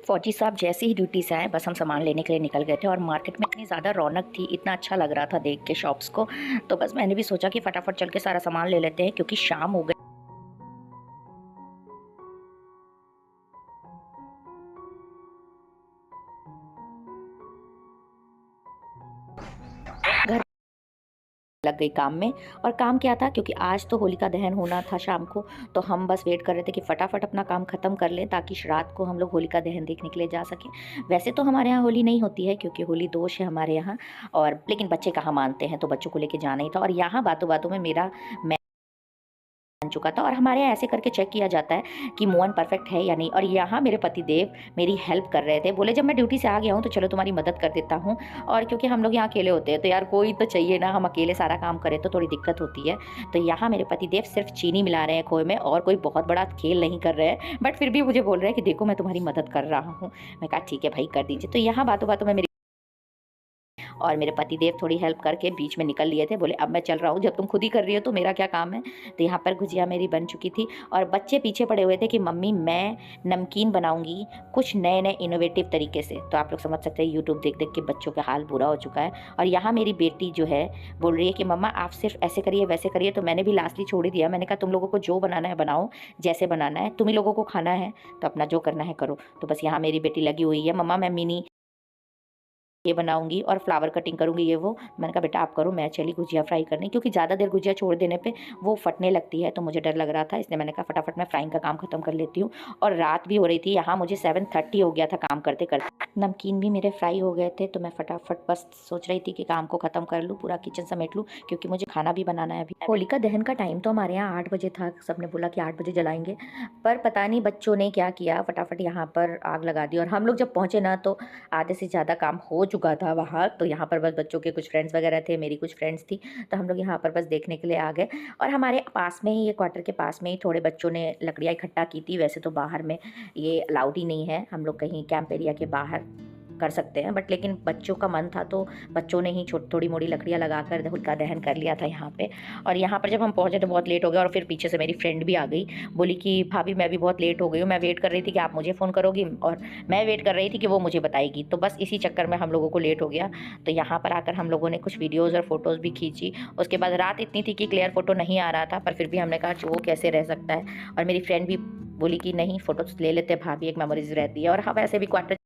फौजी साहब जैसे ही ड्यूटी से आए बस हम सामान लेने के लिए निकल गए थे और मार्केट में इतनी ज़्यादा रौनक थी, इतना अच्छा लग रहा था देख के शॉप्स को। तो बस मैंने भी सोचा कि फटाफट चल के सारा सामान ले लेते हैं क्योंकि शाम हो गई। घर लग गई काम में। और काम क्या था, क्योंकि आज तो होलिका दहन होना था शाम को, तो हम बस वेट कर रहे थे कि फटाफट अपना काम ख़त्म कर लें ताकि रात को हम लोग होलिका दहन देखने के लिए जा सकें। वैसे तो हमारे यहाँ होली नहीं होती है क्योंकि होली दोष है हमारे यहाँ, और लेकिन बच्चे कहाँ मानते हैं, तो बच्चों को लेके जाना ही था। और यहाँ बातों बातों में मेरा बन चुका था। और हमारे यहाँ ऐसे करके चेक किया जाता है कि मुंह परफेक्ट है या नहीं। और यहाँ मेरे पति देव मेरी हेल्प कर रहे थे, बोले जब मैं ड्यूटी से आ गया हूँ तो चलो तुम्हारी मदद कर देता हूँ। और क्योंकि हम लोग यहाँ अकेले होते हैं तो यार कोई तो चाहिए ना, हम अकेले सारा काम करें तो थोड़ी दिक्कत होती है। तो यहाँ मेरे पति देव सिर्फ चीनी मिला रहे हैं खोए में, और कोई बहुत बड़ा खेल नहीं कर रहे हैं, बट फिर भी मुझे बोल रहे हैं कि देखो मैं तुम्हारी मदद कर रहा हूँ। मैं कहा ठीक है भाई कर दीजिए। तो यहाँ बातों बातों में मेरी और मेरे पतिदेव थोड़ी हेल्प करके बीच में निकल लिए थे, बोले अब मैं चल रहा हूँ, जब तुम खुद ही कर रही हो तो मेरा क्या काम है। तो यहाँ पर गुजिया मेरी बन चुकी थी और बच्चे पीछे पड़े हुए थे कि मम्मी मैं नमकीन बनाऊंगी कुछ नए नए इनोवेटिव तरीके से। तो आप लोग समझ सकते हैं यूट्यूब देख देख के बच्चों का हाल बुरा हो चुका है। और यहाँ मेरी बेटी जो है बोल रही है कि मम्मा आप सिर्फ ऐसे करिए वैसे करिए। तो मैंने भी लास्टली छोड़ ही दिया, मैंने कहा तुम लोगों को जो बनाना है बनाओ, जैसे बनाना है, तुम ही लोगों को खाना है तो अपना जो करना है करो। तो बस यहाँ मेरी बेटी लगी हुई है, मम्मा मैं मिनी ये बनाऊंगी और फ्लावर कटिंग करूंगी ये वो। मैंने कहा बेटा आप करो, मैं चली गुजिया फ्राई करने, क्योंकि ज़्यादा देर गुजिया छोड़ देने पे वो फटने लगती है तो मुझे डर लग रहा था, इसलिए मैंने कहा फटाफट मैं फ्राइंग का काम खत्म कर लेती हूँ। और रात भी हो रही थी, यहाँ मुझे 7:30 हो गया था काम करते करते। नमकीन भी मेरे फ्राई हो गए थे तो मैं फटाफट बस सोच रही थी कि काम को ख़त्म कर लूँ, पूरा किचन समेट लूँ क्योंकि मुझे खाना भी बनाना है अभी। होलिका दहन का टाइम तो हमारे यहाँ 8 बजे था, सबने बोला कि 8 बजे जलाएंगे, पर पता नहीं बच्चों ने क्या किया, फटाफट यहाँ पर आग लगा दी। और हम लोग जब पहुँचे ना तो आधे से ज़्यादा काम हो चुका था वहाँ। तो यहाँ पर बस बच्चों के कुछ फ्रेंड्स वगैरह थे, मेरी कुछ फ्रेंड्स थी, तो हम लोग यहाँ पर बस देखने के लिए आ गए। और हमारे पास में ही, ये क्वार्टर के पास में ही थोड़े बच्चों ने लकड़ियाँ इकट्ठा की थी। वैसे तो बाहर में ये अलाउड ही नहीं है, हम लोग कहीं कैंप एरिया के बाहर कर सकते हैं, बट लेकिन बच्चों का मन था तो बच्चों ने ही थोड़ी मोड़ी लकड़ियाँ लगाकर होलिका दहन कर लिया था यहाँ पे। और यहाँ पर जब हम पहुँचे तो बहुत लेट हो गया, और फिर पीछे से मेरी फ्रेंड भी आ गई, बोली कि भाभी मैं भी बहुत लेट हो गई हूँ, मैं वेट कर रही थी कि आप मुझे फ़ोन करोगी और मैं वेट कर रही थी कि वो मुझे बताएगी। तो बस इसी चक्कर में हम लोगों को लेट हो गया। तो यहाँ पर आकर हम लोगों ने कुछ वीडियोज़ और फोटोज़ भी खींची। उसके बाद रात इतनी थी कि क्लियर फ़ोटो नहीं आ रहा था, पर फिर भी हमने कहा कि वो कैसे रह सकता है। और मेरी फ्रेंड भी बोली कि नहीं फ़ोटोज़ ले लेते भाभी, एक मेमोरीज रहती है। और हाँ वैसे भी क्वार्टर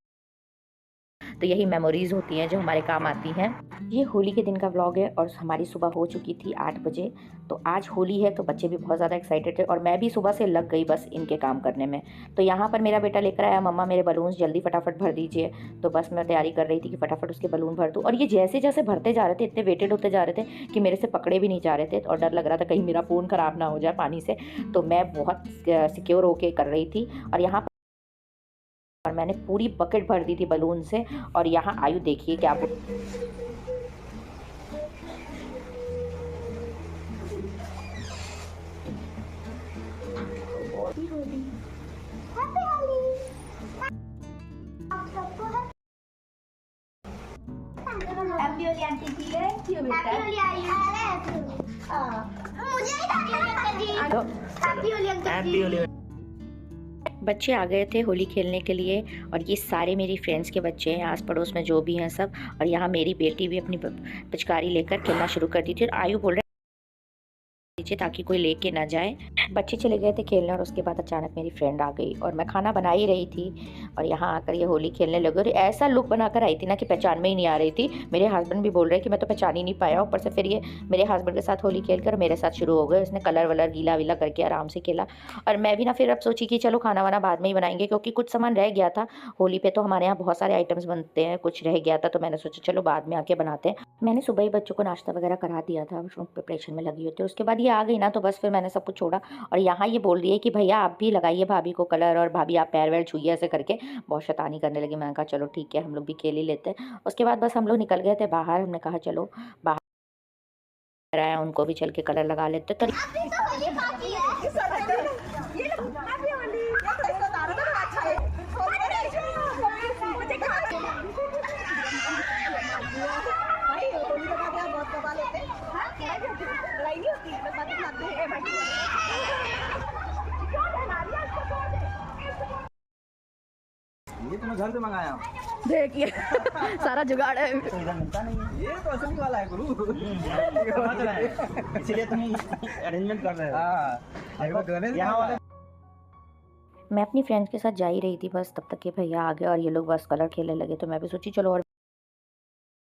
तो यही मेमोरीज होती हैं जो हमारे काम आती हैं। ये होली के दिन का व्लॉग है और हमारी सुबह हो चुकी थी 8 बजे। तो आज होली है तो बच्चे भी बहुत ज़्यादा एक्साइटेड थे और मैं भी सुबह से लग गई बस इनके काम करने में। तो यहाँ पर मेरा बेटा लेकर आया, मम्मा मेरे बलून्स जल्दी फटाफट भर दीजिए। तो बस मैं तैयारी कर रही थी कि फटाफट उसके बलून भर दूँ। और ये जैसे जैसे भरते जा रहे थे इतने वेटेड होते जा रहे थे कि मेरे से पकड़े भी नहीं जा रहे थे, और डर लग रहा था कहीं मेरा फ़ोन ख़राब ना हो जाए पानी से। तो मैं बहुत सिक्योर होके कर रही थी। और यहाँ और मैंने पूरी बकेट भर दी थी बलून से। और यहाँ आयु देखिए क्या बच्चे आ गए थे होली खेलने के लिए। और ये सारे मेरी फ्रेंड्स के बच्चे हैं, आस पड़ोस में जो भी हैं सब। और यहाँ मेरी बेटी भी अपनी पिचकारी लेकर खेलना शुरू कर दी थी। और आयु बोल रहे नीचे ताकि कोई लेके ना जाए। बच्चे चले गए थे खेलने और उसके बाद अचानक मेरी फ्रेंड आ गई और मैं खाना बना ही रही थी। और यहाँ आकर ये होली खेलने लगे और ऐसा लुक बनाकर आई थी ना कि पहचान में ही नहीं आ रही थी। मेरे हस्बैंड भी बोल रहे कि मैं तो पहचान ही नहीं पाया। ऊपर से फिर ये मेरे हस्बैंड के साथ होली खेल कर मेरे साथ शुरू हो गए। उसने कलर वलर गीला वीला करके आराम से खेला। और मैं भी ना फिर अब सोची कि चलो खाना वाना बाद में ही बनाएंगे, क्योंकि कुछ सामान रह गया था। होली पे तो हमारे यहाँ बहुत सारे आइटम्स बनते हैं, कुछ रह गया था तो मैंने सोचा चलो बाद में आके बनाते हैं। मैंने सुबह ही बच्चों को नाश्ता वगैरह करा दिया था, प्रिपरेशन में लगी होती है। उसके बाद ये आ गई ना तो बस फिर मैंने सब कुछ छोड़ा। और यहाँ ये बोल रही है कि भैया आप भी लगाइए भाभी को कलर, और भाभी आप पैर वैर छुइए, ऐसे करके बहुत शैतानी करने लगी। मैंने कहा चलो ठीक है हम लोग भी खेल ही लेते हैं। उसके बाद बस हम लोग निकल गए थे बाहर, हमने कहा चलो बाहर आए उनको भी चल के कलर लगा लेते। तो ये तो मैं घर से मंगाया हूँ। देखिए सारा जुगाड़ है। तो इधर मिलता नहीं है। ये तो असली वाला है गुरु। ये समझ रहे हैं, इसीलिए तुम अरेंजमेंट कर रहे हो। हाँ, यहाँ वाले मैं अपनी फ्रेंड्स के साथ जा ही रही थी बस, तब तक के भैया आ गए और ये लोग बस कलर खेलने लगे। तो मैं भी सोची चलो, और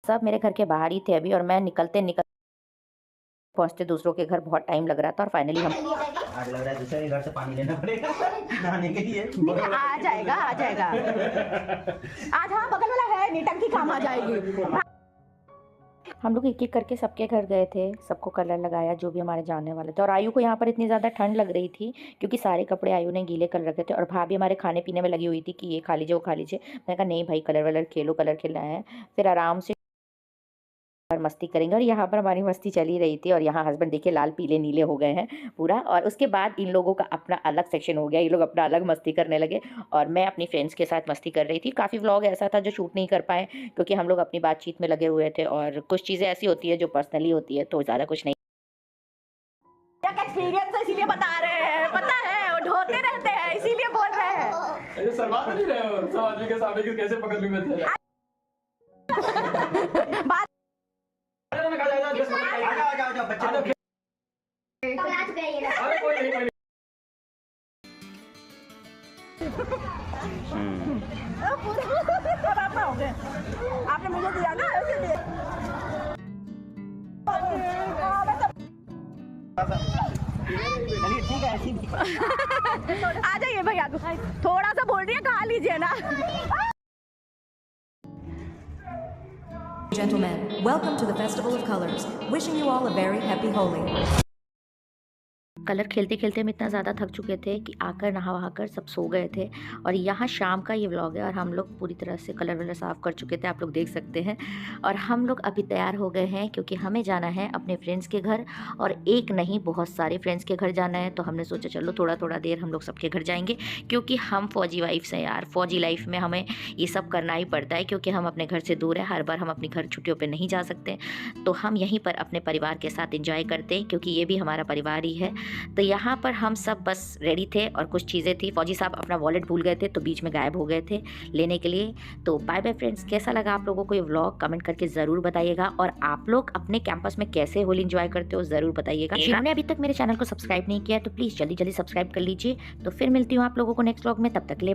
सब मेरे घर के बाहर ही थे अभी, और मैं निकलते पहुंचते दूसरों के घर बहुत टाइम लग रहा था। और फाइनली हम आग लग रहा है, दूसरे के घर से पानी लेना पड़ेगा नहाने के लिए। आ जाएगा आज, हाँ बगल वाला है, टंकी काम आ जाएगी। हम लोग एक एक करके सबके घर गए थे, सबको कलर लगाया जो भी हमारे जानने वाले थे। और आयु को यहाँ पर इतनी ज़्यादा ठंड लग रही थी क्योंकि सारे कपड़े आयु ने गीले कर रखे थे, और भाभी हमारे खाने पीने में लगी हुई थी कि ये खा लीजिए वो खा लीजिए। मैंने कहा नहीं भाई, कलर वलर खेलो, कलर खेलना है, फिर आराम से और मस्ती करेंगे। और यहाँ पर हमारी मस्ती चली रही थी, और यहाँ हस्बैंड देखिए लाल पीले नीले हो गए हैं पूरा। और उसके बाद इन लोगों का अपना अलग सेक्शन हो गया, ये लोग अपना अलग मस्ती करने लगे, और मैं अपनी फ्रेंड्स के साथ मस्ती कर रही थी। काफ़ी व्लॉग ऐसा था जो शूट नहीं कर पाए क्योंकि हम लोग अपनी बातचीत में लगे हुए थे, और कुछ चीज़ें ऐसी होती है जो पर्सनली होती है, तो ज़्यादा कुछ नहीं। एक्सपीरियंस है इसीलिए बता रहे हैं, पता है वो ढोते रहते हैं इसीलिए बोल रहे हैं। ऐसे शर्मा तो नहीं रहे हो, सब आदमी के सामने कैसे पकड़ लूं मैं तेरे? बात आ जाओ बच्चे लोग। अरे कोई नहीं आपने मुझे दिया ना, इसलिए चलिए ठीक है, ऐसी आ जाइए भैया, थोड़ा सा बोल रही है, खा लीजिए ना। Gentlemen, welcome to the Festival of Colors. Wishing you all a very happy Holi. Colour खेलते खेलते हम इतना ज़्यादा थक चुके थे कि आकर नहा वहा कर सब सो गए थे। और यहाँ शाम का ये व्लॉग है, और हम लोग पूरी तरह से कलर वलर साफ़ कर चुके थे, आप लोग देख सकते हैं। और हम लोग अभी तैयार हो गए हैं क्योंकि हमें जाना है अपने फ्रेंड्स के घर, और एक नहीं बहुत सारे फ्रेंड्स के घर जाना है। तो हमने सोचा चलो थोड़ा थोड़ा देर हम लोग सबके घर जाएंगे, क्योंकि हम फ़ौजी वाइफ्स हैं यार, फ़ौजी लाइफ में हमें ये सब करना ही पड़ता है क्योंकि हम अपने घर से दूर है। हर बार हम अपने घर छुट्टियों पर नहीं जा सकते, तो हम यहीं पर अपने परिवार के साथ इंजॉय करते हैं क्योंकि ये भी हमारा परिवार ही है। तो यहाँ पर हम सब बस रेडी थे, और कुछ चीज़ें थी, फौजी साहब अपना वॉलेट भूल गए थे तो बीच में गायब हो गए थे लेने के लिए। तो बाय बाय फ्रेंड्स, कैसा लगा आप लोगों को ये व्लॉग कमेंट करके ज़रूर बताइएगा, और आप लोग अपने कैंपस में कैसे होली एंजॉय करते हो ज़रूर बताइएगा। जिन्होंने अभी तक मेरे चैनल को सब्सक्राइब नहीं किया है तो प्लीज़ जल्दी जल्दी सब्सक्राइब कर लीजिए। तो फिर मिलती हूँ आप लोगों को नेक्स्ट व्लॉग में, तब तक ले